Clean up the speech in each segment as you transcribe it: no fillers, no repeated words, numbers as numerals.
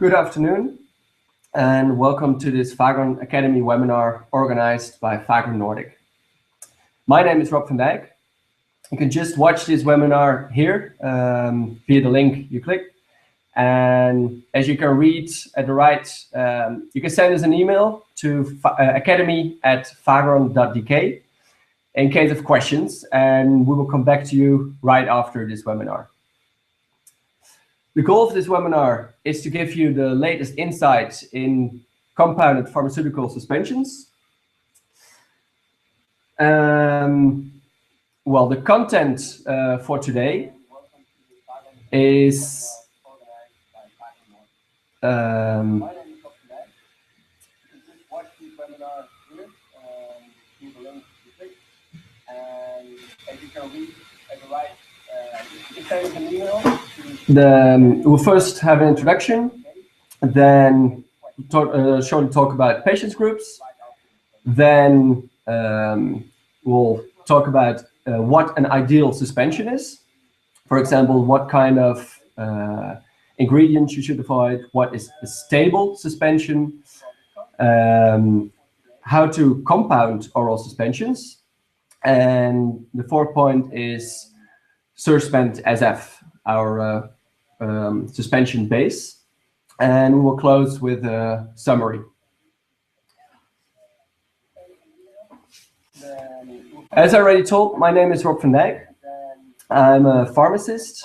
Good afternoon, and welcome to this Fagron Academy webinar organized by Fagron Nordic. My name is Rob van Dijk. You can just watch this webinar here via the link you click. And as you can read at the right, you can send us an email to academy@fagron.dk in case of questions, and we will come back to you right after this webinar. The goal of this webinar is to give you the latest insights in compounded pharmaceutical suspensions. Well, the content for today is we'll first have an introduction, then shortly talk about patients groups, then we'll talk about what an ideal suspension is. For example, what kind of ingredients you should avoid, what is a stable suspension, how to compound oral suspensions, and the fourth point is Surspent SF, our suspension base, and we will close with a summary. As I already told, my name is Rob van Dijk. I'm a pharmacist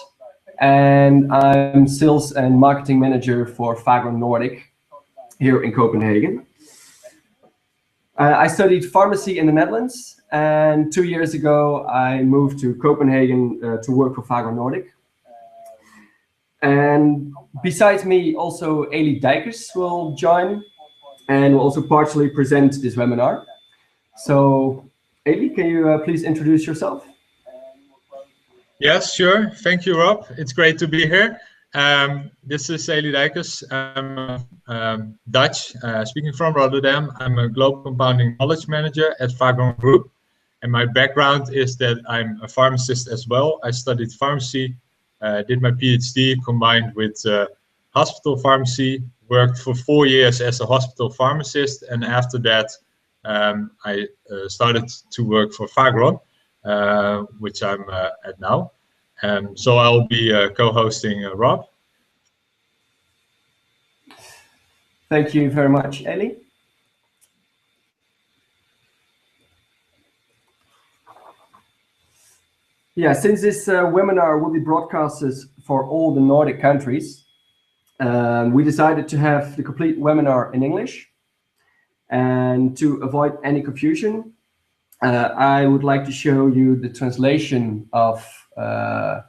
and I'm sales and marketing manager for Fagron Nordic here in Copenhagen. I studied pharmacy in the Netherlands, and 2 years ago I moved to Copenhagen to work for Fagron Nordic. And besides me, also Eli Dijkers will join and will also partially present this webinar. So Eli, can you please introduce yourself? Yes, sure. Thank you, Rob. It's great to be here. This is Eli Dijkers. I'm Dutch, speaking from Rotterdam. I'm a global compounding knowledge manager at Fagron Group. And my background is that I'm a pharmacist as well. I studied pharmacy, did my PhD combined with hospital pharmacy, worked for 4 years as a hospital pharmacist. And after that, I started to work for Fagron, which I'm at now. So I'll be co-hosting Rob. Thank you very much, Eli. Yeah, since this webinar will be broadcasted for all the Nordic countries, we decided to have the complete webinar in English. And to avoid any confusion, I would like to show you the translation of the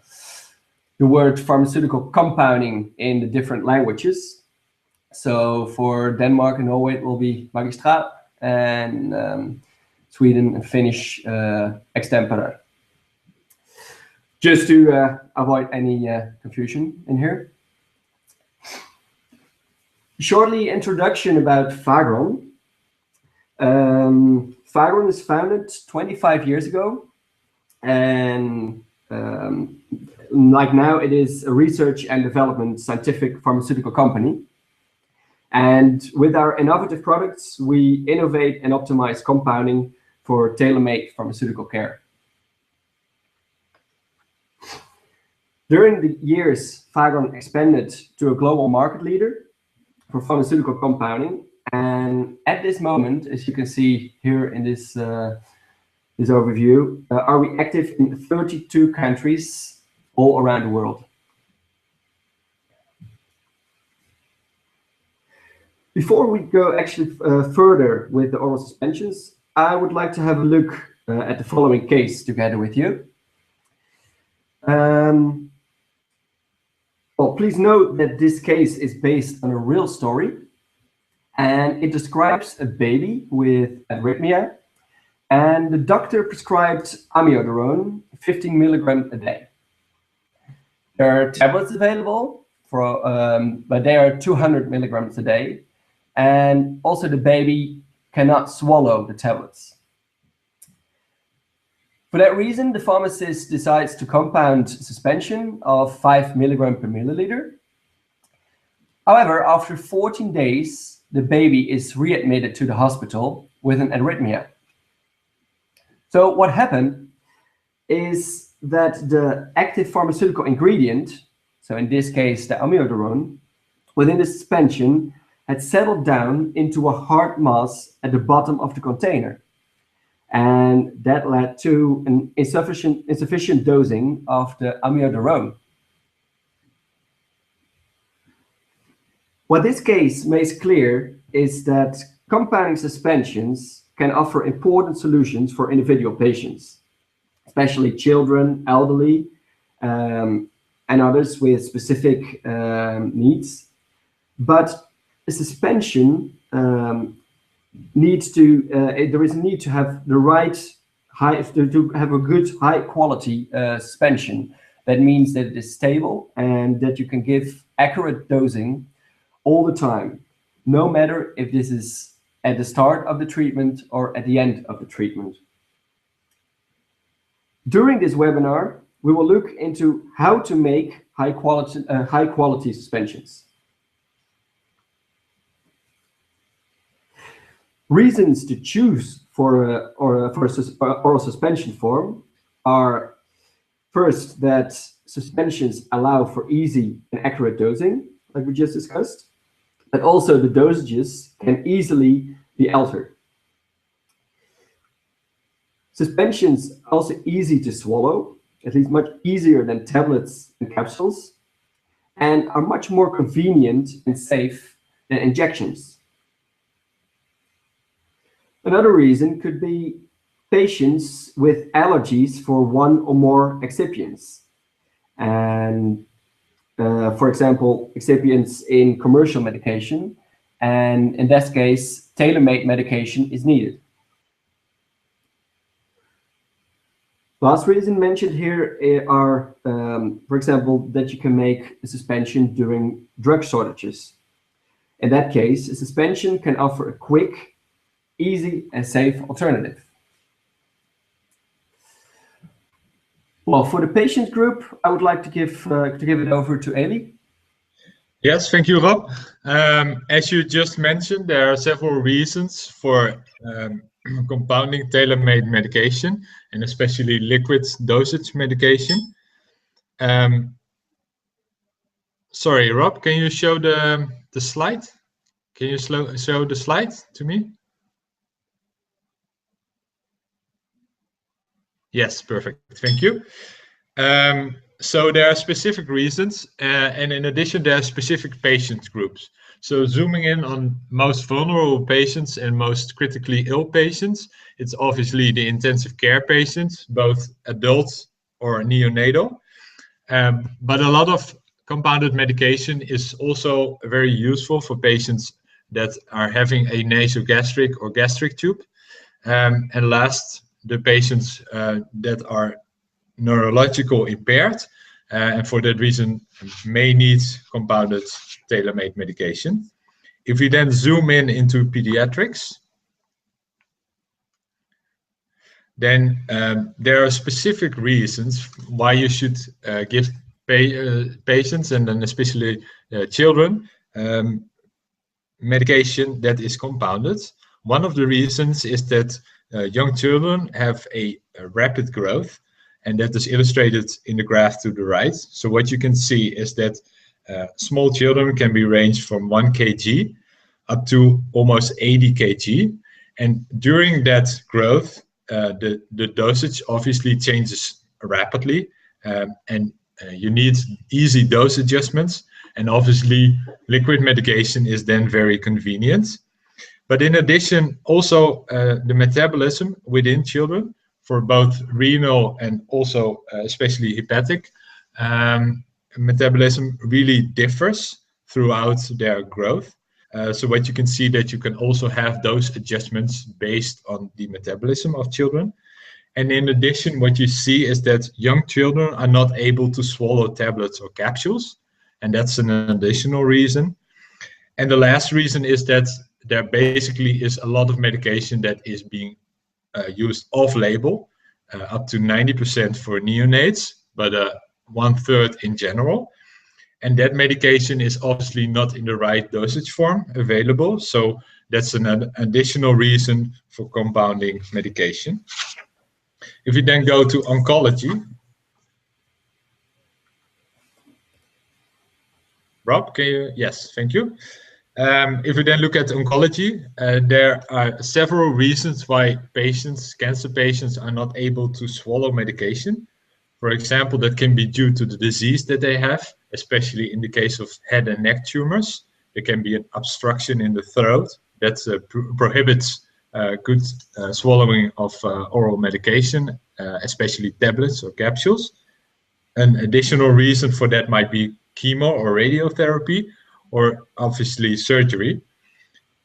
word pharmaceutical compounding in the different languages. So for Denmark and Norway, it will be magistrat, and Sweden and Finnish extempore. Just to avoid any confusion in here. Shortly, introduction about Fagron. Fagron was founded 25 years ago, and like now it is a research and development scientific pharmaceutical company. And with our innovative products, we innovate and optimize compounding for tailor-made pharmaceutical care. During the years, Fagron expanded to a global market leader for pharmaceutical compounding. And at this moment, as you can see here in this, this overview, are we active in 32 countries all around the world. Before we go actually further with the oral suspensions, I would like to have a look at the following case together with you. Well, please note that this case is based on a real story, and it describes a baby with arrhythmia, and the doctor prescribed amiodarone 15 milligrams a day. There are tablets available, but they are 200 milligrams a day, and also the baby cannot swallow the tablets. For that reason, the pharmacist decides to compound suspension of 5 milligrams per milliliter. However, after 14 days, the baby is readmitted to the hospital with an arrhythmia. So what happened is that the active pharmaceutical ingredient, so in this case the amiodarone, within the suspension had settled down into a hard mass at the bottom of the container. And that led to an insufficient dosing of the amiodarone. What this case makes clear is that compounding suspensions can offer important solutions for individual patients, especially children, elderly, and others with specific needs. But a suspension needs to, there is a need to have the right to have a good high quality suspension. That means that it is stable and that you can give accurate dosing all the time, no matter if this is at the start of the treatment or at the end of the treatment. During this webinar, we will look into how to make high quality suspensions. Reasons to choose for a oral suspension form are, first, that suspensions allow for easy and accurate dosing, like we just discussed, but also the dosages can easily be altered. Suspensions are also easy to swallow, at least much easier than tablets and capsules, and are much more convenient and safe than injections. Another reason could be patients with allergies for one or more excipients. And for example, excipients in commercial medication, and in this case, tailor-made medication is needed. Last reason mentioned here are, for example, that you can make a suspension during drug shortages. In that case, a suspension can offer a quick, easy and safe alternative. Well, for the patient group, I would like to give it over to Eli. Yes, thank you, Rob. As you just mentioned, there are several reasons for compounding tailor-made medication, and especially liquid dosage medication. Sorry, Rob, can you show the slide? Can you show the slide to me? Yes, perfect. Thank you. So there are specific reasons, and in addition, there are specific patient groups. So zooming in on most vulnerable patients and most critically ill patients, it's obviously the intensive care patients, both adults or neonatal. But a lot of compounded medication is also very useful for patients that are having a nasogastric or gastric tube. And last, the patients that are neurological impaired, and for that reason may need compounded tailor-made medication. If we then zoom in into pediatrics, then there are specific reasons why you should give patients, and then especially children, medication that is compounded. One of the reasons is that young children have a rapid growth, and that is illustrated in the graph to the right. So what you can see is that small children can be ranged from 1 kg up to almost 80 kg. And during that growth, the dosage obviously changes rapidly, and you need easy dose adjustments. And obviously, liquid medication is then very convenient. But in addition, also the metabolism within children for both renal and also especially hepatic metabolism really differs throughout their growth. So what you can see that you can also have those adjustments based on the metabolism of children. And in addition, what you see is that young children are not able to swallow tablets or capsules, and that's an additional reason. And the last reason is that there basically is a lot of medication that is being used off-label, up to 90% for neonates, but 1/3 in general. And that medication is obviously not in the right dosage form available. So that's an additional reason for compounding medication. If we then go to oncology, Rob, can you? Yes, thank you. If we then look at oncology, there are several reasons why cancer patients are not able to swallow medication. For example, that can be due to the disease that they have, especially in the case of head and neck tumors. There can be an obstruction in the throat that prohibits good swallowing of oral medication, especially tablets or capsules. An additional reason for that might be chemo or radiotherapy, or obviously surgery.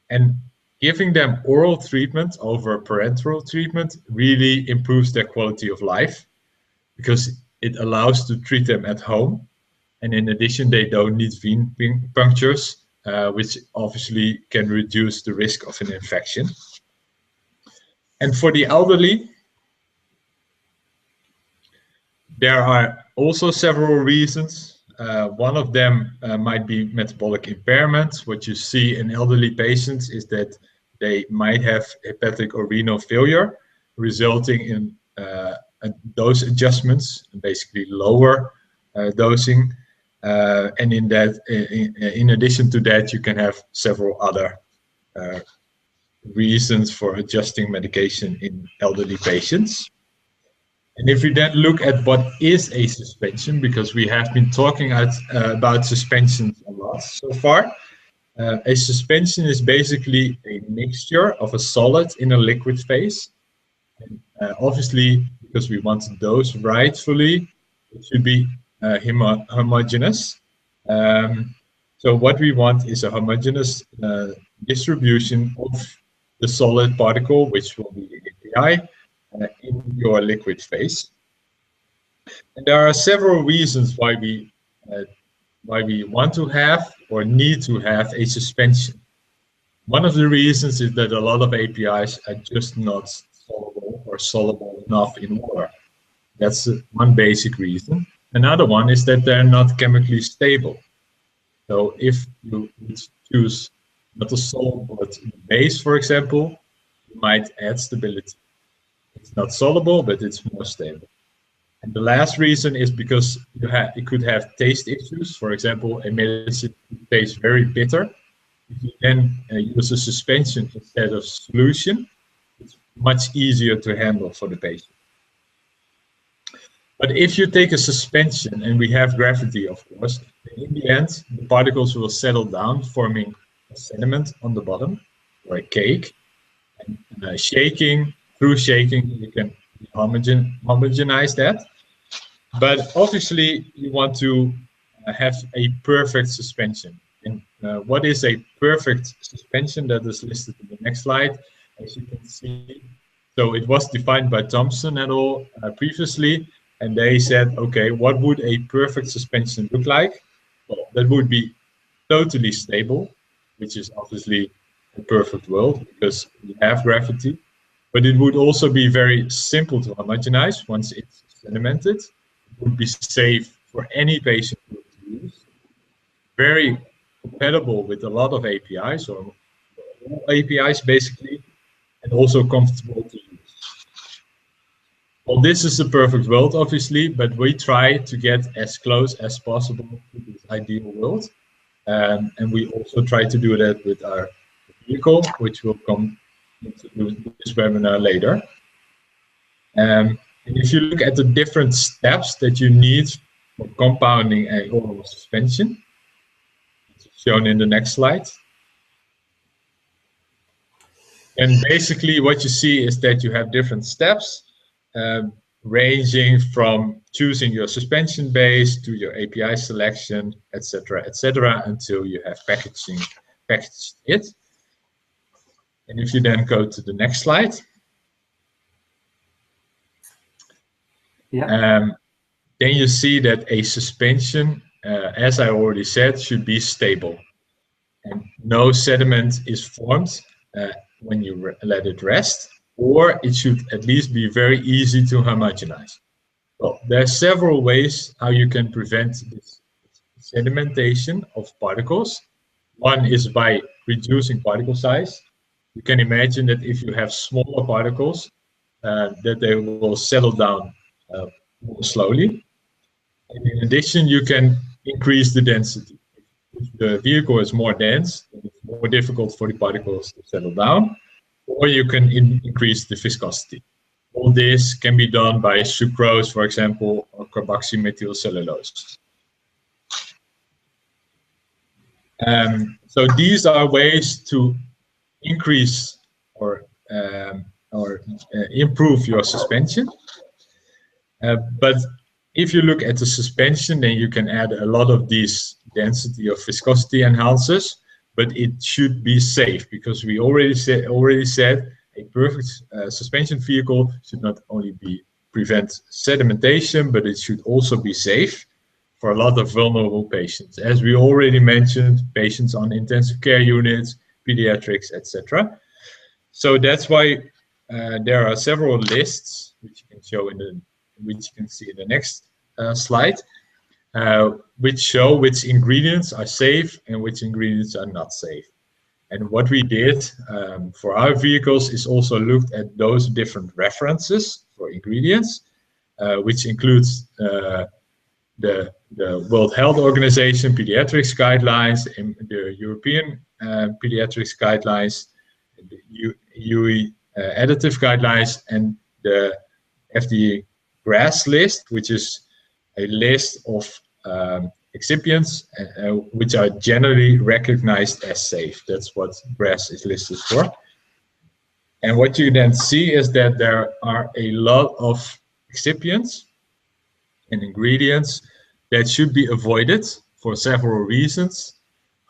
And giving them oral treatment over parenteral treatment really improves their quality of life, because it allows to treat them at home. And in addition, they don't need vein punctures, which obviously can reduce the risk of an infection. And for the elderly, there are also several reasons. One of them might be metabolic impairment. What you see in elderly patients is that they might have hepatic or renal failure, resulting in dose adjustments, basically lower dosing. And in addition to that, you can have several other reasons for adjusting medication in elderly patients. And if we then look at what is a suspension, because we have been talking about suspensions a lot so far, a suspension is basically a mixture of a solid in a liquid phase. And, obviously, because we want to dose rightfully, it should be homogeneous. So what we want is a homogeneous distribution of the solid particle, which will be the API, in your liquid phase. And there are several reasons why we want to have or need to have a suspension. One of the reasons is that a lot of APIs are just not soluble or soluble enough in water. That's one basic reason. Another one is that they're not chemically stable. So if you choose not a salt but base, for example, you might add stability. It's not soluble, but it's more stable. And the last reason is because you could have taste issues. For example, a medicine tastes very bitter. If you then use a suspension instead of solution, it's much easier to handle for the patient. But if you take a suspension, and we have gravity, of course, in the end, the particles will settle down, forming a sediment on the bottom, or a cake. And through shaking, you can homogenize that. But obviously, you want to have a perfect suspension. And what is a perfect suspension? That is listed in the next slide, as you can see. So it was defined by Thompson et al. Previously, and they said, okay, what would a perfect suspension look like? Well, that would be totally stable, which is obviously a perfect world because we have gravity. But it would also be very simple to homogenize once it's sedimented. It would be safe for any patient to use. Very compatible with a lot of APIs, or all APIs basically, and also comfortable to use. Well, this is the perfect world, obviously, but we try to get as close as possible to this ideal world. And we also try to do that with our vehicle, which will come into this webinar later. And if you look at the different steps that you need for compounding an oral suspension, it's shown in the next slide. And basically what you see is that you have different steps, ranging from choosing your suspension base to your API selection, etc., until you have packaged it. And if you then go to the next slide, then you see that a suspension, as I already said, should be stable. And no sediment is formed when you let it rest, or it should at least be very easy to homogenize. Well, there are several ways how you can prevent this sedimentation of particles. One is by reducing particle size. You can imagine that if you have smaller particles, that they will settle down more slowly. And in addition, you can increase the density. If the vehicle is more dense, it's more difficult for the particles to settle down, or you can increase the viscosity. All this can be done by sucrose, for example, or carboxymethylcellulose. So these are ways to increase or improve your suspension. But if you look at the suspension, then you can add a lot of these density or viscosity enhancers, but it should be safe, because we already said a perfect suspension vehicle should not only prevent sedimentation, but it should also be safe for a lot of vulnerable patients. As we already mentioned, patients on intensive care units, pediatrics, etc. So that's why there are several lists, which you can show which you can see in the next slide, which show which ingredients are safe and which ingredients are not safe. And what we did for our vehicles is also looked at those different references for ingredients, which includes the World Health Organization Pediatrics Guidelines, and the European Pediatrics Guidelines, the UE Additive Guidelines, and the FDA GRAS list, which is a list of excipients which are generally recognized as safe. That's what GRAS is listed for. And what you then see is that there are a lot of excipients and ingredients that should be avoided for several reasons.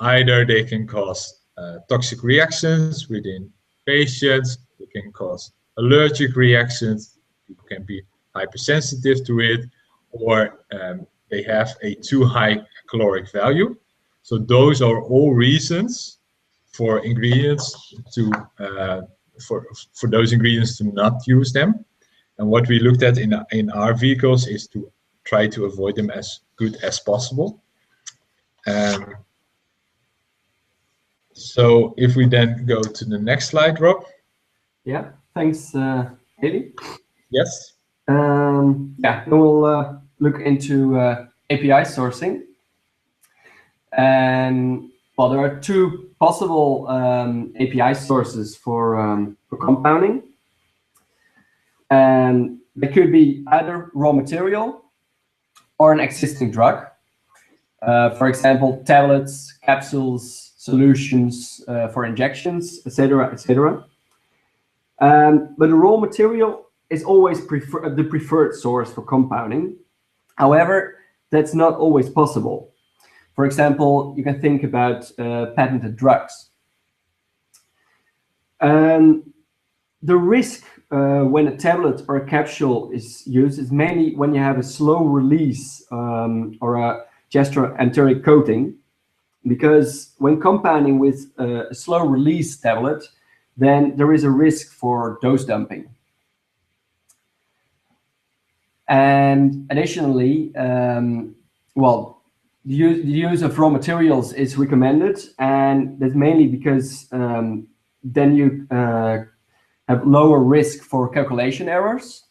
Either they can cause toxic reactions within patients, they can cause allergic reactions, people can be hypersensitive to it, or they have a too high caloric value. So those are all reasons for ingredients to for those ingredients to not use them. And what we looked at in our vehicles is to try to avoid them as good as possible. So if we then go to the next slide, Rob. Yeah, thanks, Haley. Yes. Yeah, we'll look into API sourcing. And well, there are two possible API sources for compounding. And they could be either raw material or an existing drug. For example, tablets, capsules, solutions for injections, etc., etc. But the raw material is always the preferred source for compounding. However, that's not always possible. For example, you can think about patented drugs. The risk when a tablet or a capsule is used is mainly when you have a slow release or a gesture-enteric coating, because when compounding with a slow release tablet, then there is a risk for dose dumping. And additionally, well, the use of raw materials is recommended, and that's mainly because then you have lower risk for calculation errors.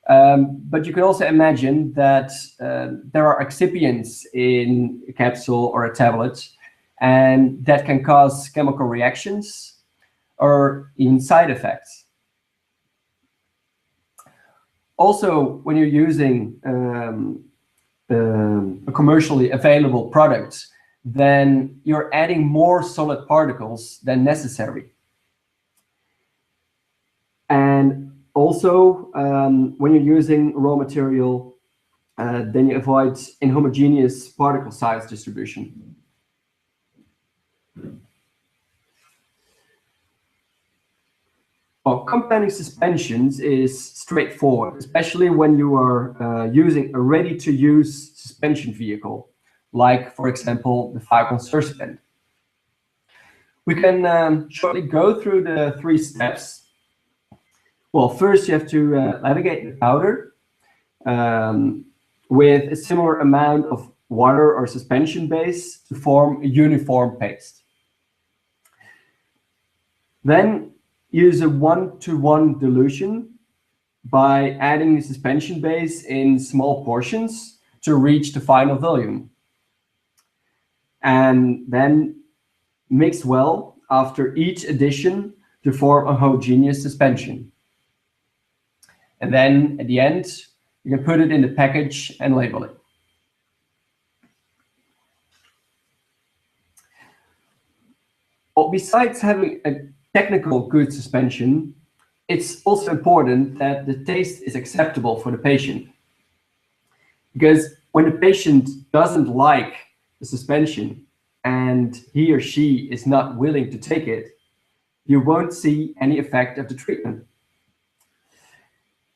But you can also imagine that there are excipients in a capsule or a tablet, and that can cause chemical reactions or even side effects. Also, when you're using a commercially available product, then you're adding more solid particles than necessary. And also, when you're using raw material, then you avoid inhomogeneous particle size distribution. Well, compounding suspensions is straightforward, especially when you are using a ready-to-use suspension vehicle, like, for example, the Fagron Surspend. We can shortly go through the 3 steps. Well, first you have to navigate the powder with a similar amount of water or suspension base to form a uniform paste. Then use a 1-to-1 dilution by adding the suspension base in small portions to reach the final volume. And then mix well after each addition to form a homogeneous suspension. And then at the end, you can put it in the package and label it. Well, besides having a technical good suspension, it's also important that the taste is acceptable for the patient. Because when the patient doesn't like the suspension and he or she is not willing to take it, you won't see any effect of the treatment.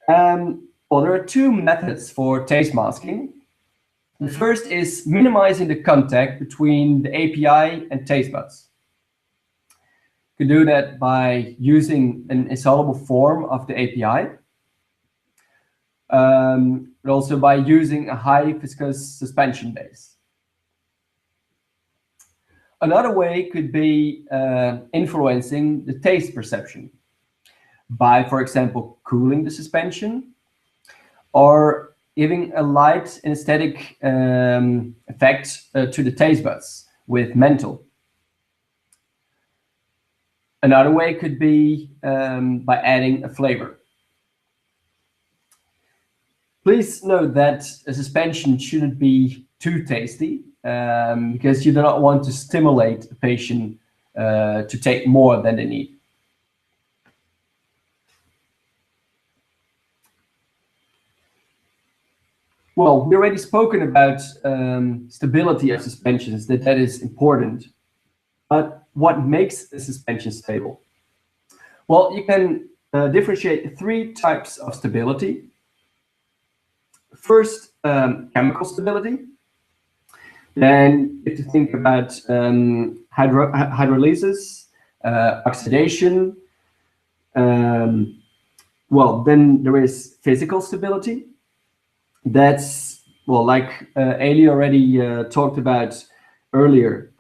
Well, there are two methods for taste masking. The first is minimizing the contact between the API and taste buds. You can do that by using an insoluble form of the API, but also by using a high viscous suspension base. Another way could be influencing the taste perception by, for example, cooling the suspension or giving a light anesthetic effect to the taste buds with menthol. Another way could be by adding a flavor. Please note that a suspension shouldn't be too tasty because you do not want to stimulate a patient to take more than they need. Well, we already spoken about stability of suspensions, that is important. But what makes a suspension stable? Well, you can differentiate three types of stability. First, chemical stability. Then you have to think about hydrolysis, oxidation. Well, then there is physical stability. That's, well, like Ailey already talked about earlier,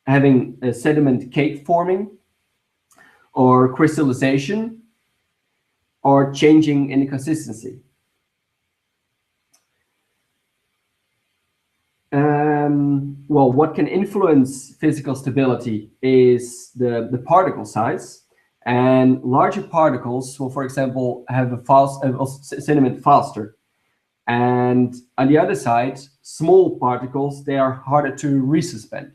having a sediment cake forming or crystallization or changing in the consistency. Well, what can influence physical stability is the particle size, and larger particles will, for example, have a sediment faster. And on the other side, small particles, they are harder to resuspend.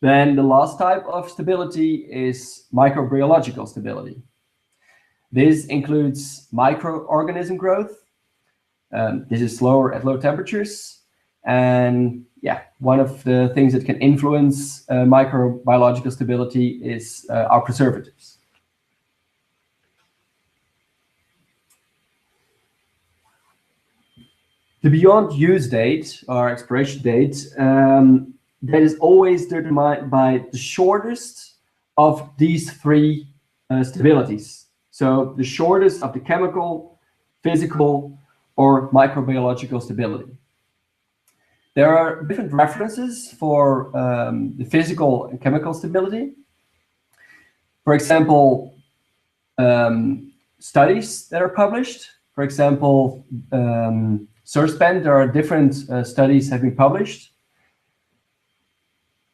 Then the last type of stability is microbiological stability. This includes microorganism growth. This is slower at low temperatures. And yeah, one of the things that can influence microbiological stability is our preservatives. The beyond use date or expiration date, that is always determined by the shortest of these three stabilities. So the shortest of the chemical, physical, or microbiological stability. There are different references for the physical and chemical stability. For example, studies that are published. For example, Surspend, there are different studies have been published.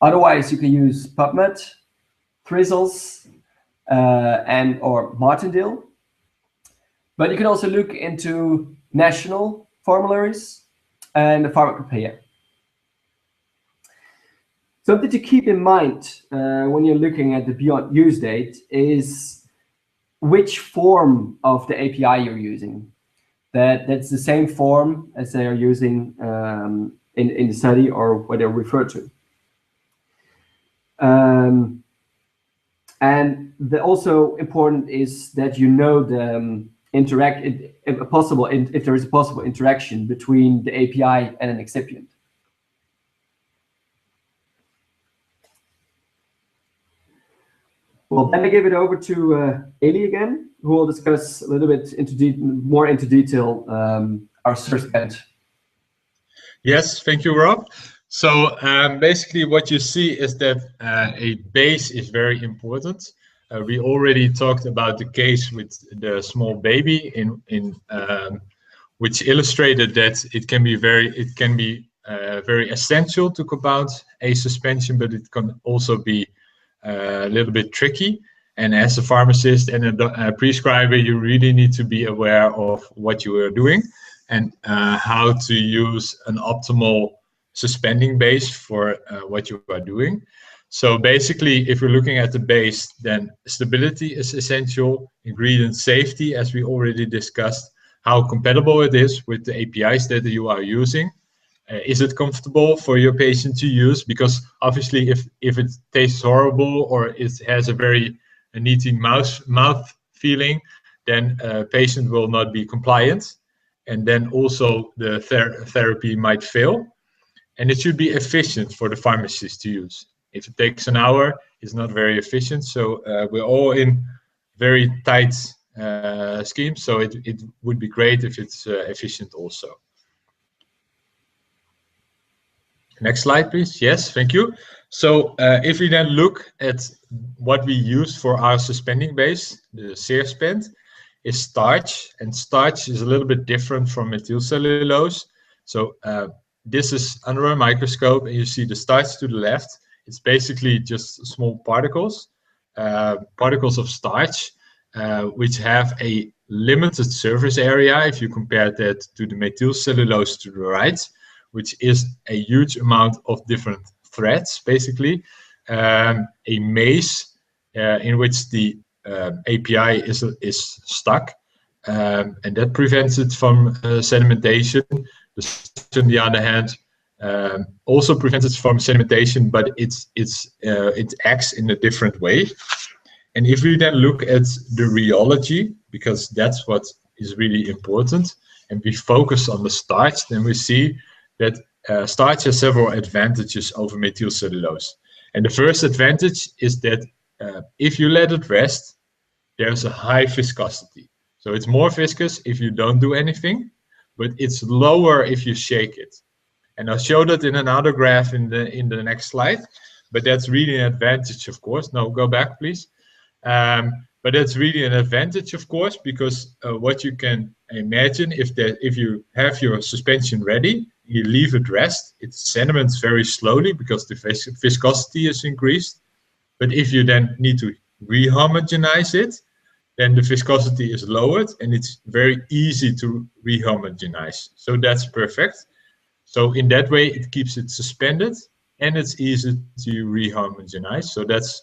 Otherwise, you can use PubMed, Thrizzles, and or Martindale. But you can also look into national formularies and the pharmacopoeia. Something to keep in mind when you're looking at the beyond use date is which form of the API you're using. That's the same form as they are using in the study or what they're referred to. And also important is that you know the if there is a possible interaction between the API and an excipient. Well, then I give it over to Ailey again, who will discuss a little bit more into detail our Surspend. Yes, thank you, Rob. So basically what you see is that a base is very important. We already talked about the case with the small baby which illustrated that it can be very essential to compound a suspension, but it can also be a little bit tricky. And as a pharmacist and a prescriber, you really need to be aware of what you are doing and how to use an optimal suspending base for what you are doing. So basically, if we're looking at the base, then stability is essential, ingredient safety, as we already discussed, how compatible it is with the APIs that you are using. Is it comfortable for your patient to use? Because obviously, if it tastes horrible or it has a very eating mouth feeling, then a patient will not be compliant, and then also the therapy might fail. And it should be efficient for the pharmacist to use. If it takes an hour, it's not very efficient. So we're all in very tight schemes. So it would be great if it's efficient also. Next slide, please. Yes, thank you. So if we then look at what we use for our suspending base, the Seerspend is starch, and starch is a little bit different from methylcellulose. So this is under a microscope, and you see the starch to the left. It's basically just small particles of starch, which have a limited surface area if you compare that to the methylcellulose to the right, which is a huge amount of different threads, basically. A maze in which the API is stuck, and that prevents it from sedimentation. The starch, on the other hand, also prevents it from sedimentation, but it acts in a different way. And if we then look at the rheology, because that's what is really important, and we focus on the starch, then we see that starch has several advantages over methylcellulose. And the first advantage is that if you let it rest, there's a high viscosity. So it's more viscous if you don't do anything, but it's lower if you shake it. And I'll show that in another graph in the next slide. But that's really an advantage, of course. No, go back, please. But that's really an advantage, of course, because what you can imagine if you have your suspension ready, you leave it rest, it sediments very slowly because the viscosity is increased. But if you then need to rehomogenize it, then the viscosity is lowered and it's very easy to rehomogenize. So that's perfect. So in that way, it keeps it suspended and it's easy to rehomogenize. So that's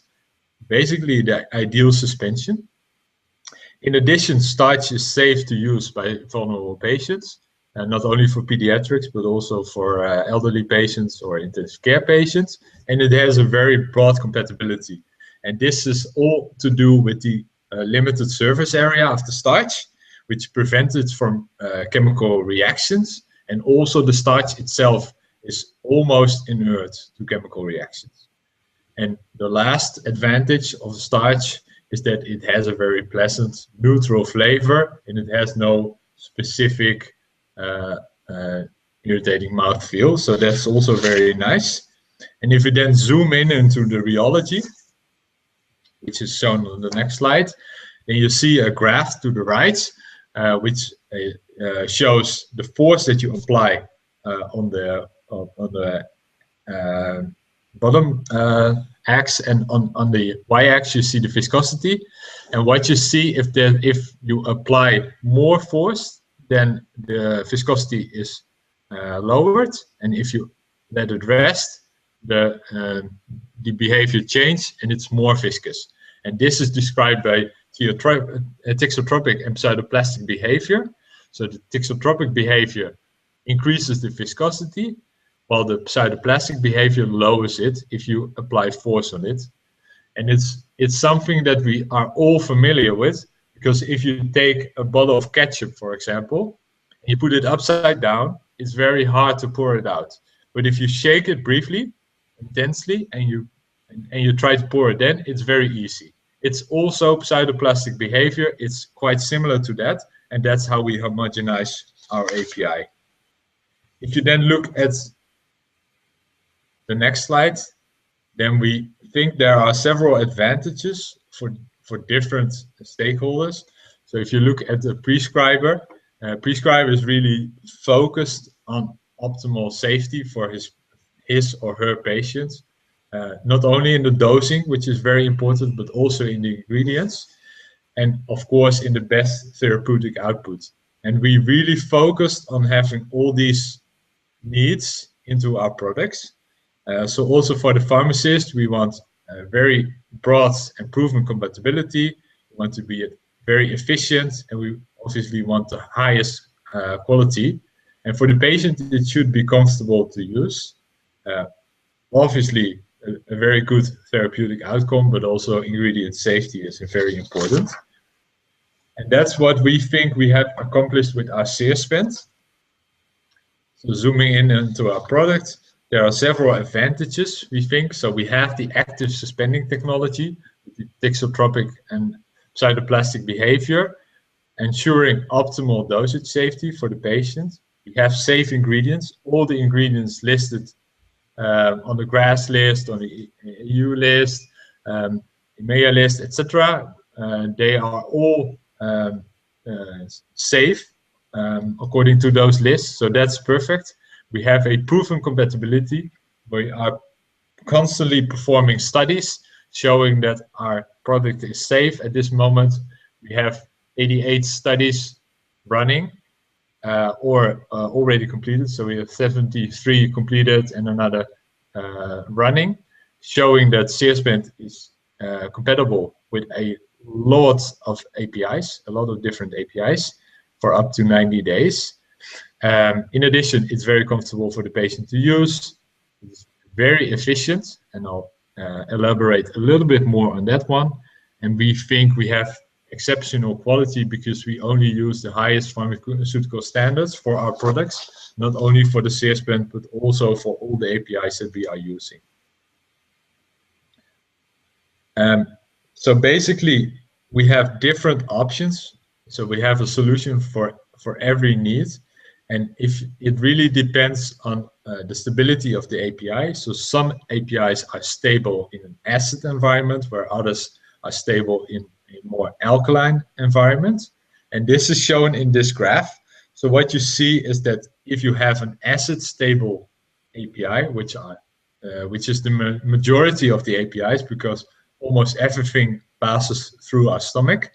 basically the ideal suspension. In addition, starch is safe to use by vulnerable patients, and not only for pediatrics, but also for elderly patients or intensive care patients. And it has a very broad compatibility. And this is all to do with the limited surface area of the starch, which prevents it from chemical reactions. And also the starch itself is almost inert to chemical reactions. And the last advantage of starch is that it has a very pleasant neutral flavor and it has no specific irritating mouthfeel. So that's also very nice. And if we then zoom in into the rheology, which is shown on the next slide, then you see a graph to the right, which shows the force that you apply on the bottom axis, and on the y-axis you see the viscosity. And what you see if you apply more force, then the viscosity is lowered, and if you let it rest, the behavior changes and it's more viscous. And this is described by thixotropic and pseudoplastic behavior. So the thixotropic behavior increases the viscosity, while the pseudoplastic behavior lowers it if you apply force on it. And it's something that we are all familiar with, because if you take a bottle of ketchup, for example, and you put it upside down, it's very hard to pour it out. But if you shake it briefly, intensely, and you try to pour it, then it's very easy. It's also pseudoplastic behavior. It's quite similar to that, and that's how we homogenize our API. if you then look at the next slide, then we think there are several advantages for different stakeholders. So if you look at the prescriber, prescriber is really focused on optimal safety for his or her patients, not only in the dosing, which is very important, but also in the ingredients, and of course in the best therapeutic output. And we really focused on having all these needs into our products. So also for the pharmacist, we want very broad and proven compatibility. We want to be very efficient, and we obviously want the highest quality. And for the patient, it should be comfortable to use. Obviously, a very good therapeutic outcome, but also ingredient safety is very important. And that's what we think we have accomplished with our SeerSpend. So zooming in into our product, there are several advantages, we think. So we have the active suspending technology, the thixotropic and cytoplastic behavior, ensuring optimal dosage safety for the patient. We have safe ingredients, all the ingredients listed on the GRAS list, on the EU list, EMEA list, etc. They are all safe according to those lists, so that's perfect. We have a proven compatibility. We are constantly performing studies showing that our product is safe at this moment. We have 88 studies running or already completed. So we have 73 completed and another running, showing that SeerSpend is compatible with a lot of APIs, a lot of different APIs for up to 90 days. In addition, it's very comfortable for the patient to use. It's very efficient, and I'll elaborate a little bit more on that one. And we think we have exceptional quality because we only use the highest pharmaceutical standards for our products, not only for the SeerSpend, but also for all the APIs that we are using. So basically, we have different options. So we have a solution for every need. And if it really depends on the stability of the API. So some APIs are stable in an acid environment, where others are stable in a more alkaline environment. And this is shown in this graph. So what you see is that if you have an acid stable API, which is the majority of the APIs, because almost everything passes through our stomach.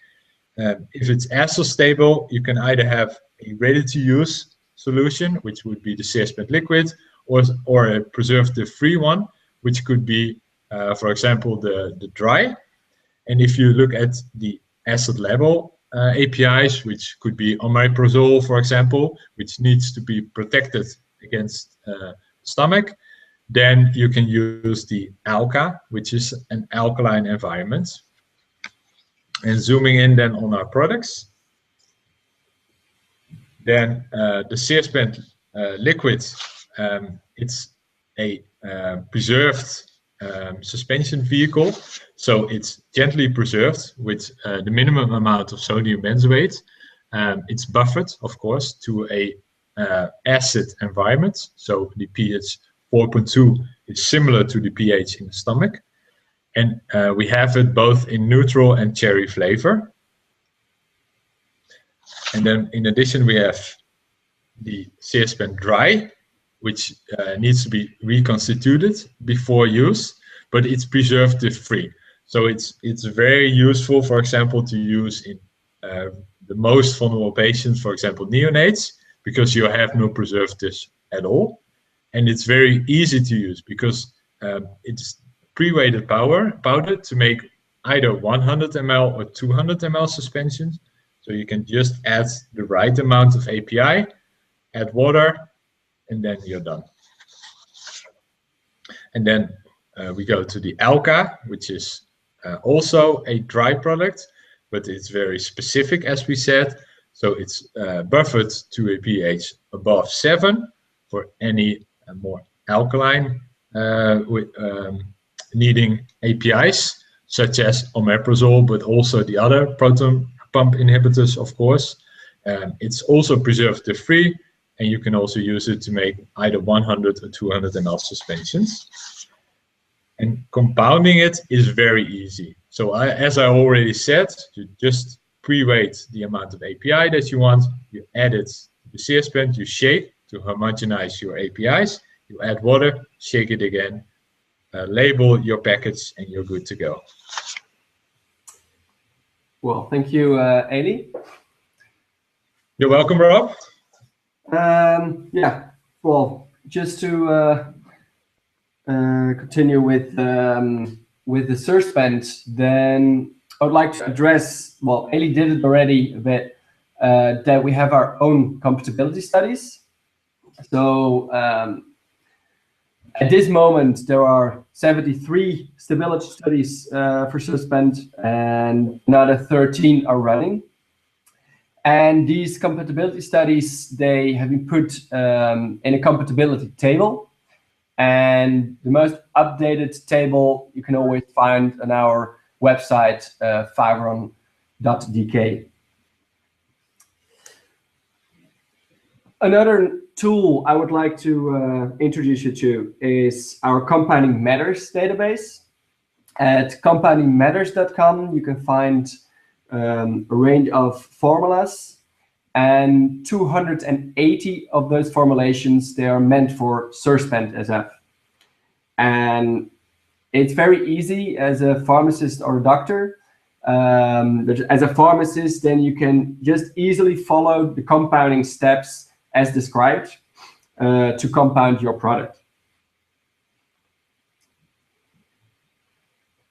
If it's acid stable, you can either have a ready-to-use solution, which would be the SeerSpend liquid, or a preservative-free one, which could be, for example, the dry. And if you look at the acid level APIs, which could be omeprazole, for example, which needs to be protected against stomach, then you can use the Alka, which is an alkaline environment. And zooming in then on our products, then the SeerSpend liquid, it's a preserved suspension vehicle. So it's gently preserved with the minimum amount of sodium benzoate. It's buffered, of course, to a acid environment. So the pH 4.2 is similar to the pH in the stomach. And we have it both in neutral and cherry flavor. And then in addition, we have the SeerSpend dry, which needs to be reconstituted before use, but it's preservative free. So it's very useful, for example, to use in the most vulnerable patients, for example, neonates, because you have no preservatives at all. And it's very easy to use because it's pre-weighted powder to make either 100 ml or 200 ml suspensions. So you can just add the right amount of API, add water, and then you're done. And then we go to the Alka, which is also a dry product, but it's very specific, as we said. So it's buffered to a pH above 7 for any more alkaline needing APIs, such as omeprazole, but also the other proton pump inhibitors, of course. It's also preservative free, and you can also use it to make either 100 or 200 ml suspensions. And compounding it is very easy. So as I already said, you just pre-weight the amount of API that you want, you add it to the CS pen, you shake to homogenize your APIs, you add water, shake it again, label your package, and you're good to go. Well, thank you, Eli. You're welcome, Rob. Yeah, well, just to continue with the surspent, then I would like to address, well, Eli did it already a bit, that we have our own compatibility studies. So at this moment, there are 73 stability studies for surspent, and another 13 are running. And these compatibility studies, they have been put in a compatibility table. And the most updated table you can always find on our website, fagron.dk. Another tool I would like to introduce you to is our Compounding Matters database. At compoundingmatters.com, you can find a range of formulas, and 280 of those formulations, they are meant for surspent SF. And it's very easy as a pharmacist or a doctor. As a pharmacist, then you can just easily follow the compounding steps as described to compound your product.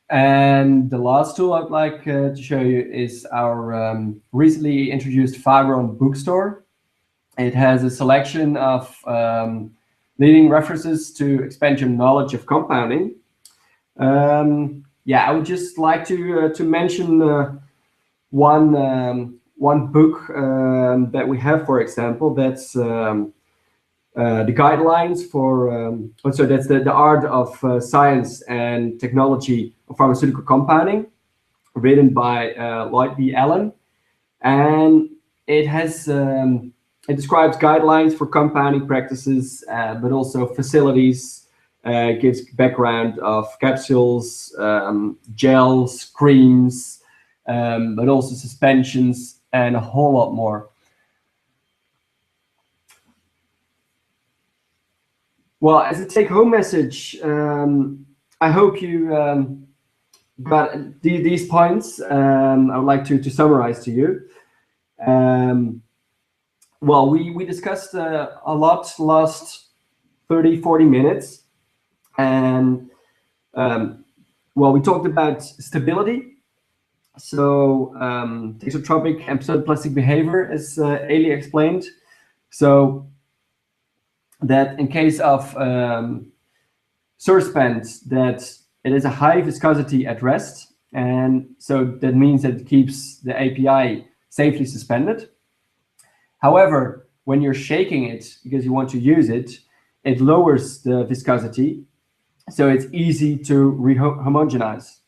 And the last tool I'd like to show you is our recently introduced Fagron bookstore. It has a selection of leading references to expand your knowledge of compounding. Yeah, I would just like to mention one book that we have, for example, that's the guidelines for, so that's the art of science and technology of pharmaceutical compounding, written by Lloyd B. Allen. And it has, it describes guidelines for compounding practices, but also facilities, gives background of capsules, gels, creams, but also suspensions, and a whole lot more. Well, as a take-home message, I hope you got these points. I would like to summarize to you. Well, we discussed a lot last 30-40 minutes, and well, we talked about stability. So thixotropic and pseudoplastic behavior, as Eli explained. So that in case of surspent, that it is a high viscosity at rest, and so that means that it keeps the API safely suspended. However, when you're shaking it because you want to use it, it lowers the viscosity, so it's easy to rehomogenize.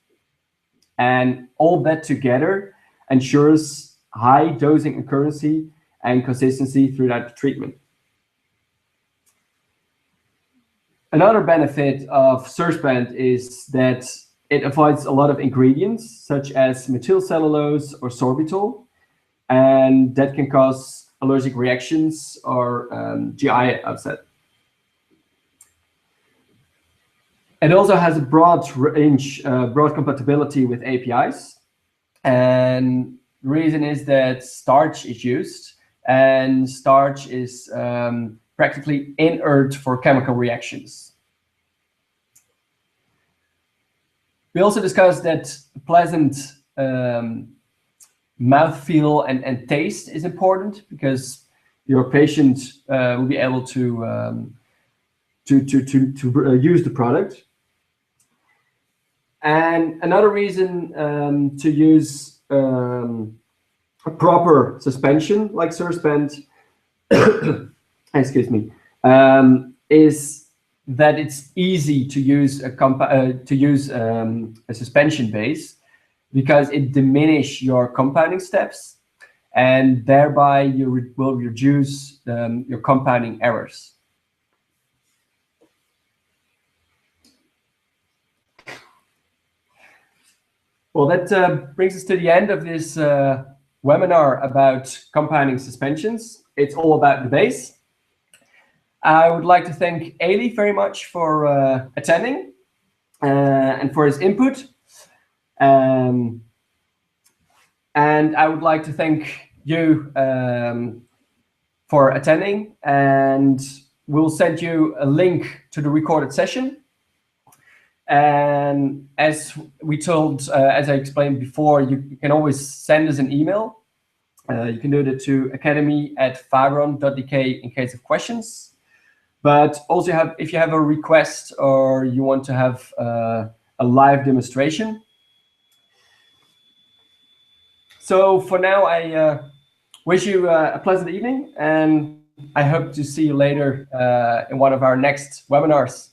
And all that together ensures high dosing accuracy and consistency throughout the treatment. Another benefit of surspent is that it avoids a lot of ingredients, such as methylcellulose or sorbitol, and that can cause allergic reactions or GI upset. It also has a broad range, broad compatibility with APIs, and the reason is that starch is used, and starch is practically inert for chemical reactions. We also discussed that pleasant mouthfeel and taste is important, because your patient will be able to use the product. And another reason to use a proper suspension like surspent, excuse me, is that it's easy to use a suspension base, because it diminishes your compounding steps, and thereby you will reduce your compounding errors. Well, that brings us to the end of this webinar about compounding suspensions. It's all about the base. I would like to thank Ailey very much for attending and for his input. And I would like to thank you for attending, and we'll send you a link to the recorded session. And as we told, as I explained before, you can always send us an email. You can do it to academy@fagron.dk in case of questions. But also, if you have a request or you want to have a live demonstration. So for now, I wish you a pleasant evening, and I hope to see you later in one of our next webinars.